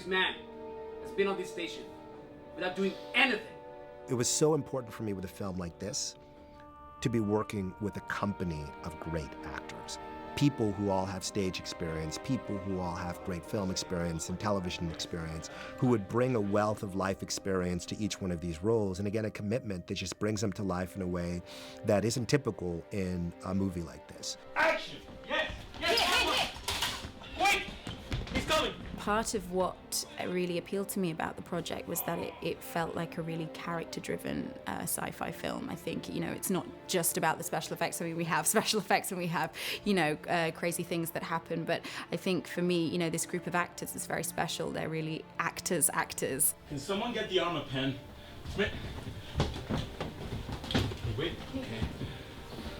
man has been on this station without doing anything. It was so important for me with a film like this to be working with a company of great actors. People who all have stage experience, people who all have great film experience and television experience, who would bring a wealth of life experience to each one of these roles, and again, a commitment that just brings them to life in a way that isn't typical in a movie like this. Action! Yes! Yes! Wait! He's coming! Part of what really appealed to me about the project was that it felt like a really character-driven sci-fi film. I think, you know, it's not just about the special effects. I mean, we have special effects and we have, you know, crazy things that happen. But I think for me, you know, this group of actors is very special. They're really actors. Can someone get the armor pen? Wait. Okay.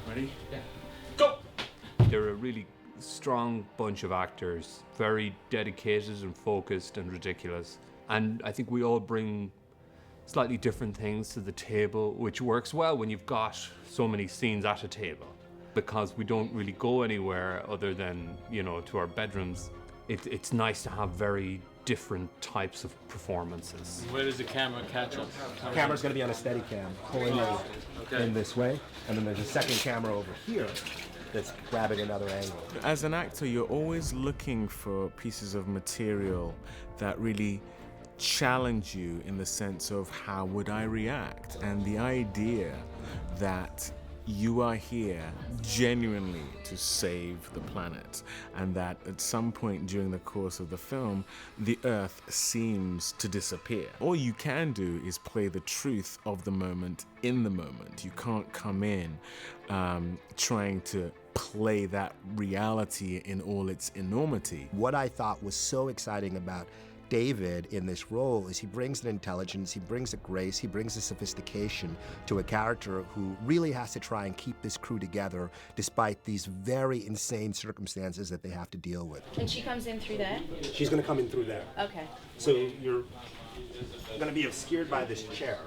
Ready? Yeah. Go! They're a really strong bunch of actors, very dedicated and focused and ridiculous. And I think we all bring slightly different things to the table, which works well when you've got so many scenes at a table, because we don't really go anywhere other than, you know, to our bedrooms. It's nice to have very different types of performances. Where does the camera catch us? The camera's going to be on a steady cam, pulling it in this way, and then there's a second camera over here that's grabbing another angle. As an actor, you're always looking for pieces of material that really challenge you in the sense of how would I react? And the idea that you are here genuinely to save the planet, and that at some point during the course of the film, the Earth seems to disappear. All you can do is play the truth of the moment in the moment. You can't come in trying to play that reality in all its enormity. What I thought was so exciting about David in this role is he brings an intelligence, he brings a grace, he brings a sophistication to a character who really has to try and keep this crew together despite these very insane circumstances that they have to deal with. And she comes in through there? She's going to come in through there. Okay. So you're going to be obscured by this chair.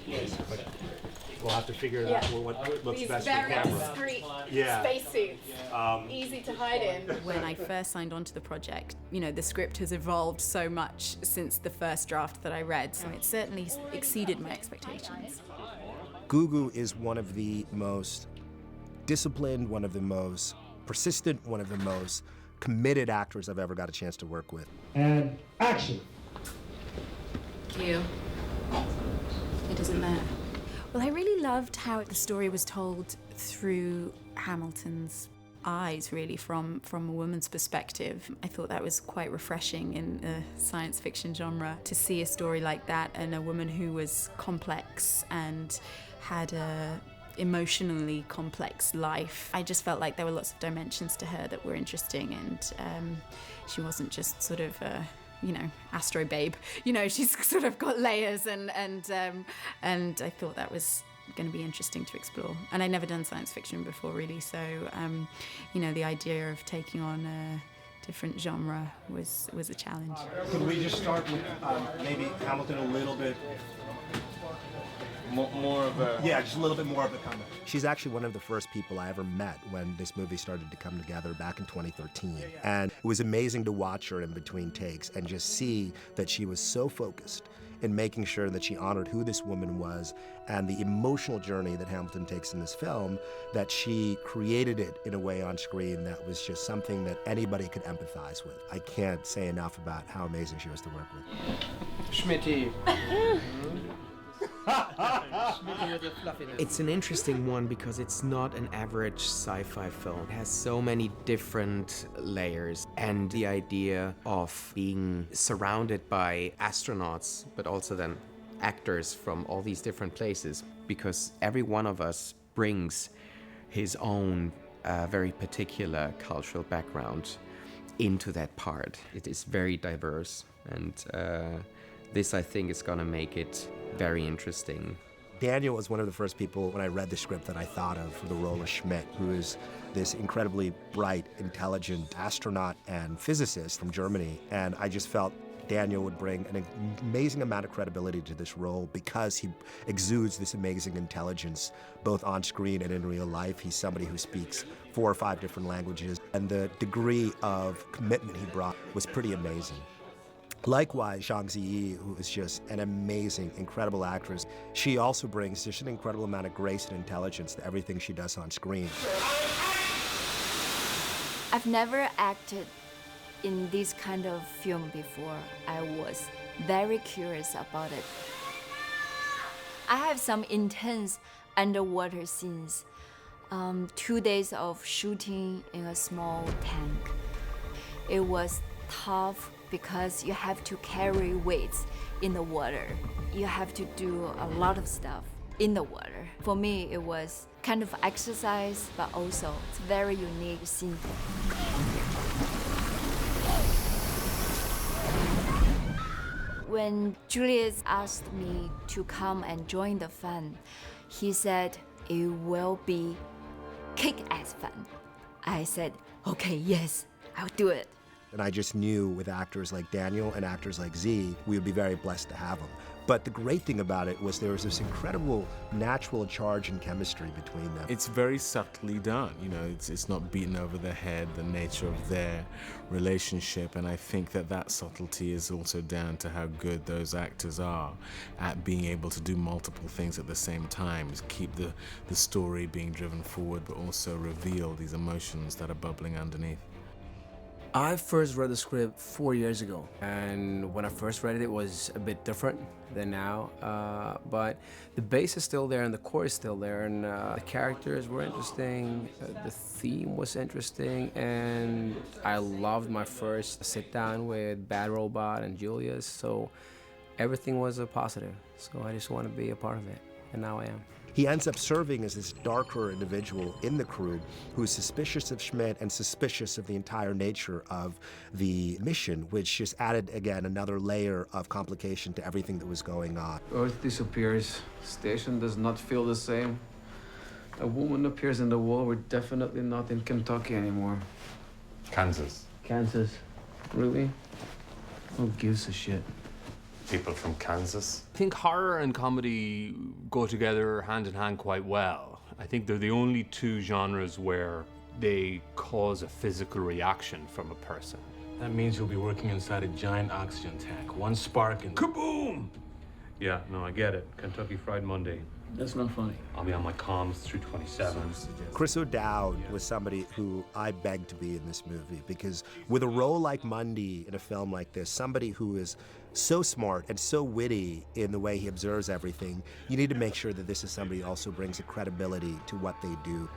Yes. But we'll have to figure out what looks best for camera. These very discreet spacesuits, easy to hide in. When I first signed on to the project, you know, the script has evolved so much since the first draft that I read, so it certainly exceeded my expectations. Gugu is one of the most disciplined, one of the most persistent, one of the most committed actors I've ever got a chance to work with. And action! Q. It isn't there. Well, I really loved how the story was told through Hamilton's eyes, really, from a woman's perspective. I thought that was quite refreshing in the science fiction genre, to see a story like that and a woman who was complex and had a emotionally complex life. I just felt like there were lots of dimensions to her that were interesting, and she wasn't just sort of you know, Astro Babe. You know, she's sort of got layers, and I thought that was going to be interesting to explore. And I'd never done science fiction before, really, so you know, the idea of taking on a different genre was a challenge. Could we just start with maybe Hamilton a little bit? More of a... Yeah, just a little bit more of a comment. She's actually one of the first people I ever met when this movie started to come together back in 2013. And it was amazing to watch her in between takes and just see that she was so focused in making sure that she honored who this woman was and the emotional journey that Hamilton takes in this film, that she created it in a way on screen that was just something that anybody could empathize with. I can't say enough about how amazing she was to work with. Schmitty. It's an interesting one because it's not an average sci-fi film. It has so many different layers, and the idea of being surrounded by astronauts, but also then actors from all these different places, because every one of us brings his own very particular cultural background into that part. It is very diverse, and this, I think, is gonna make it very interesting. Daniel was one of the first people, when I read the script, that I thought of for the role of Schmidt, who is this incredibly bright, intelligent astronaut and physicist from Germany. And I just felt Daniel would bring an amazing amount of credibility to this role because he exudes this amazing intelligence, both on screen and in real life. He's somebody who speaks 4 or 5 different languages, and the degree of commitment he brought was pretty amazing. Likewise, Zhang Ziyi, who is just an amazing, incredible actress, she also brings just an incredible amount of grace and intelligence to everything she does on screen. I've never acted in this kind of film before. I was very curious about it. I have some intense underwater scenes. 2 days of shooting in a small tank. It was tough because you have to carry weights in the water. You have to do a lot of stuff in the water. For me, it was kind of exercise, but also it's a very unique scene. When Julius asked me to come and join the fun, he said it will be kick-ass fun. I said, okay, yes, I'll do it. And I just knew with actors like Daniel and actors like Z, we would be very blessed to have them. But the great thing about it was there was this incredible natural charge and chemistry between them. It's very subtly done, you know, it's not beaten over the head, the nature of their relationship, and I think that subtlety is also down to how good those actors are at being able to do multiple things at the same time, keep the story being driven forward, but also reveal these emotions that are bubbling underneath. I first read the script 4 years ago, and when I first read it, it was a bit different than now, but the base is still there and the core is still there, and the characters were interesting, the theme was interesting, and I loved my first sit down with Bad Robot and Julius, so everything was a positive, so I just want to be a part of it, and now I am. He ends up serving as this darker individual in the crew who's suspicious of Schmidt and suspicious of the entire nature of the mission, which just added, again, another layer of complication to everything that was going on. Earth disappears. Station does not feel the same. A woman appears in the wall. We're definitely not in Kentucky anymore. Kansas. Kansas? Really? Who gives a shit? People from Kansas. I think horror and comedy go together hand in hand quite well. I think they're the only two genres where they cause a physical reaction from a person. That means you'll be working inside a giant oxygen tank. One spark and kaboom! Yeah, no, I get it. Kentucky Fried Monday. That's not funny. I'll be on my comms through 27. Chris O'Dowd was somebody who I begged to be in this movie because with a role like Mundy in a film like this, somebody who is so smart and so witty in the way he observes everything, you need to make sure that this is somebody who also brings a credibility to what they do.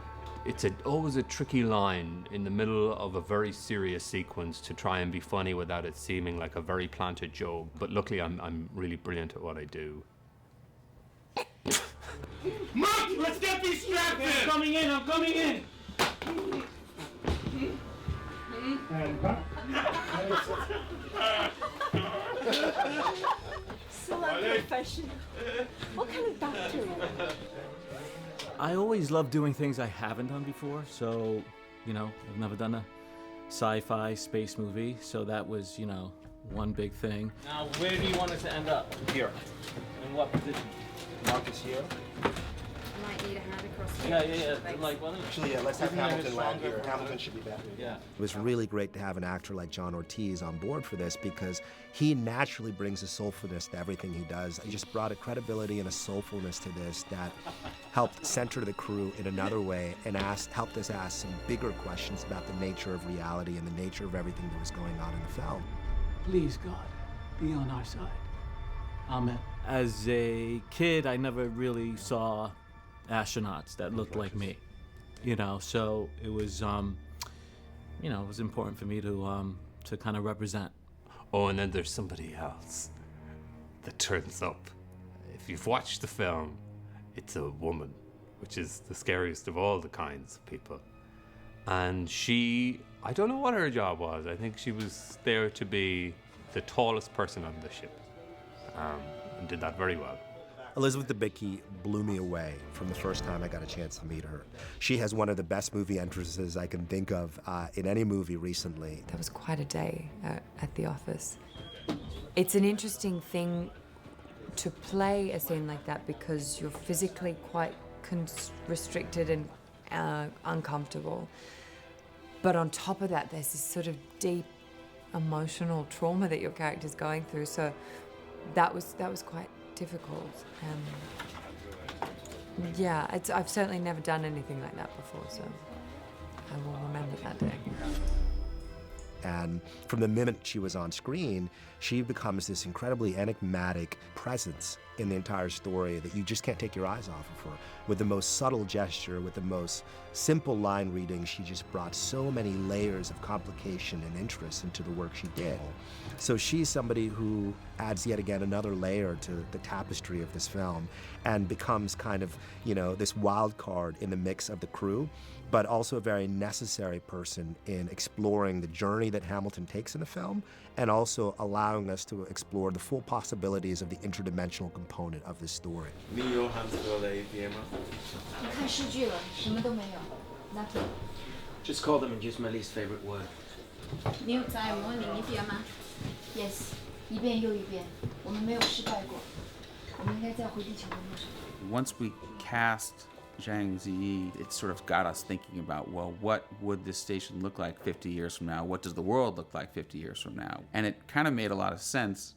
It's always a tricky line in the middle of a very serious sequence to try and be funny without it seeming like a very planted joke. But luckily, I'm really brilliant at what I do. Mark, let's get these strapped in! I'm coming in, I'm coming in! So unprofessional. What kind of doctor are you? I always love doing things I haven't done before, so, you know, I've never done a sci-fi space movie, so that was, you know, one big thing. Now, where do you want us to end up? Here. In what position? Marcus here. Might need a hand across the Yeah. Like, well, Actually, yeah, let's have Hamilton land here. Hamilton should be better. Yeah. It was really great to have an actor like John Ortiz on board for this because he naturally brings a soulfulness to everything he does. He just brought a credibility and a soulfulness to this that helped center the crew in another way and helped us ask some bigger questions about the nature of reality and the nature of everything that was going on in the film. Please, God, be on our side. Amen. As a kid, I never really saw astronauts that looked like me, you know, so it was, you know, it was important for me to kind of represent. Oh, and then there's somebody else that turns up. If you've watched the film, it's a woman, which is the scariest of all the kinds of people. And she, I don't know what her job was. I think she was there to be the tallest person on the ship, and did that very well. Elizabeth Debicki blew me away from the first time I got a chance to meet her. She has one of the best movie entrances I can think of in any movie recently. That was quite a day at the office. It's an interesting thing to play a scene like that because you're physically quite restricted and uncomfortable. But on top of that, there's this sort of deep emotional trauma that your character's going through. So that was quite difficult. Yeah, I've certainly never done anything like that before, so I will remember that day. And from the minute she was on screen, she becomes this incredibly enigmatic presence in the entire story that you just can't take your eyes off of her. With the most subtle gesture, with the most simple line reading, she just brought so many layers of complication and interest into the work she did. So she's somebody who adds yet again another layer to the tapestry of this film and becomes kind of, you know, this wild card in the mix of the crew, but also a very necessary person in exploring the journey that Hamilton takes in the film and also allowing us to explore the full possibilities of the interdimensional component of this story. Just call them and use my least favorite word. 你有在模拟一遍吗 Yes， 一遍又一遍，我们没有失败过。我们应该在回地球的路上。 Once we cast Zhang Ziyi, it sort of got us thinking about, well, what would this station look like 50 years from now? What does the world look like 50 years from now? And it kind of made a lot of sense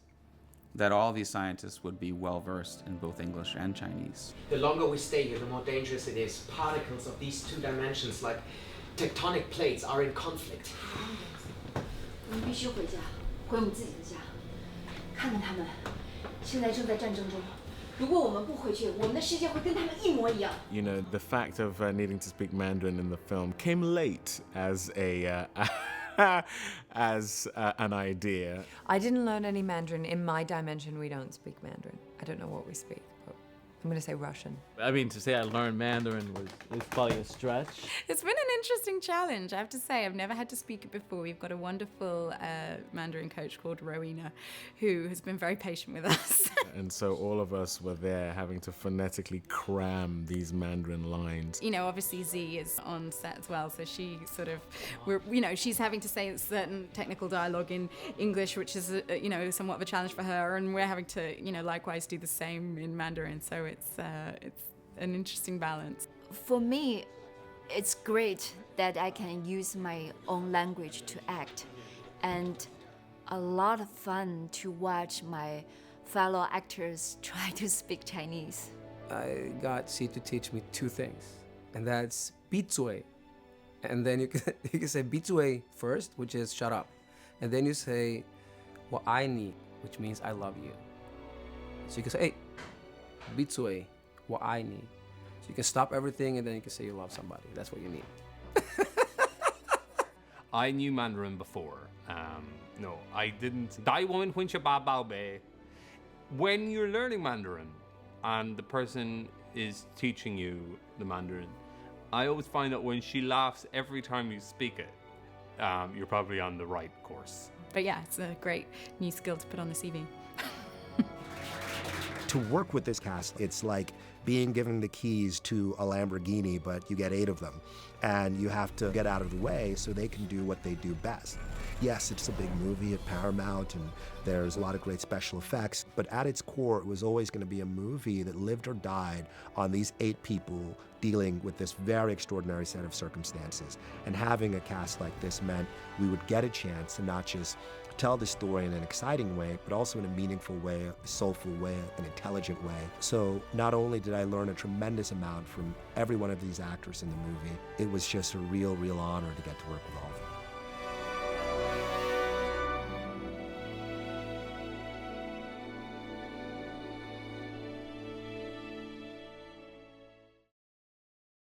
that all these scientists would be well versed in both English and Chinese. The longer we stay here, the more dangerous it is. Particles of these two dimensions, like tectonic plates, are in conflict. 我们必须回家，回我们自己的家，看看他们，现在正在战争中。如果我们不回去，我们的世界会跟他们一模一样。You know, the fact of needing to speak Mandarin in the film came late as a an idea. I didn't learn any Mandarin. In my dimension, we don't speak Mandarin. I don't know what we speak, but I'm going to say Russian. I mean, to say I learned Mandarin was probably a stretch. It's been an interesting challenge, I have to say. I've never had to speak it before. We've got a wonderful Mandarin coach called Rowena, who has been very patient with us. And so all of us were there having to phonetically cram these Mandarin lines. You know, obviously Z is on set as well, so she sort of, she's having to say certain technical dialogue in English, which is, somewhat of a challenge for her, and we're having to, likewise do the same in Mandarin, so it's an interesting balance. For me, it's great that I can use my own language to act, and a lot of fun to watch my fellow actors try to speak Chinese. I got C to teach me two things, and that's 闭嘴, and then you can say 闭嘴 first, which is shut up, and then you say 我爱你, which means I love you. So you can say, hey, 闭嘴, 我爱你. So you can stop everything and then you can say you love somebody. That's what you need. I knew Mandarin before. No, I didn't. 大文混血八宝贝. When you're learning Mandarin and the person is teaching you the Mandarin, I always find that when she laughs every time you speak it, you're probably on the right course. But yeah, it's a great new skill to put on the CV. To work with this cast, it's like being given the keys to a Lamborghini, but you get 8 of them. And you have to get out of the way so they can do what they do best. Yes, it's a big movie at Paramount, and there's a lot of great special effects, but at its core, it was always going to be a movie that lived or died on these 8 people dealing with this very extraordinary set of circumstances. And having a cast like this meant we would get a chance to not just tell the story in an exciting way, but also in a meaningful way, a soulful way, an intelligent way. So not only did I learn a tremendous amount from every one of these actors in the movie, it was just a real honor to get to work with all of them.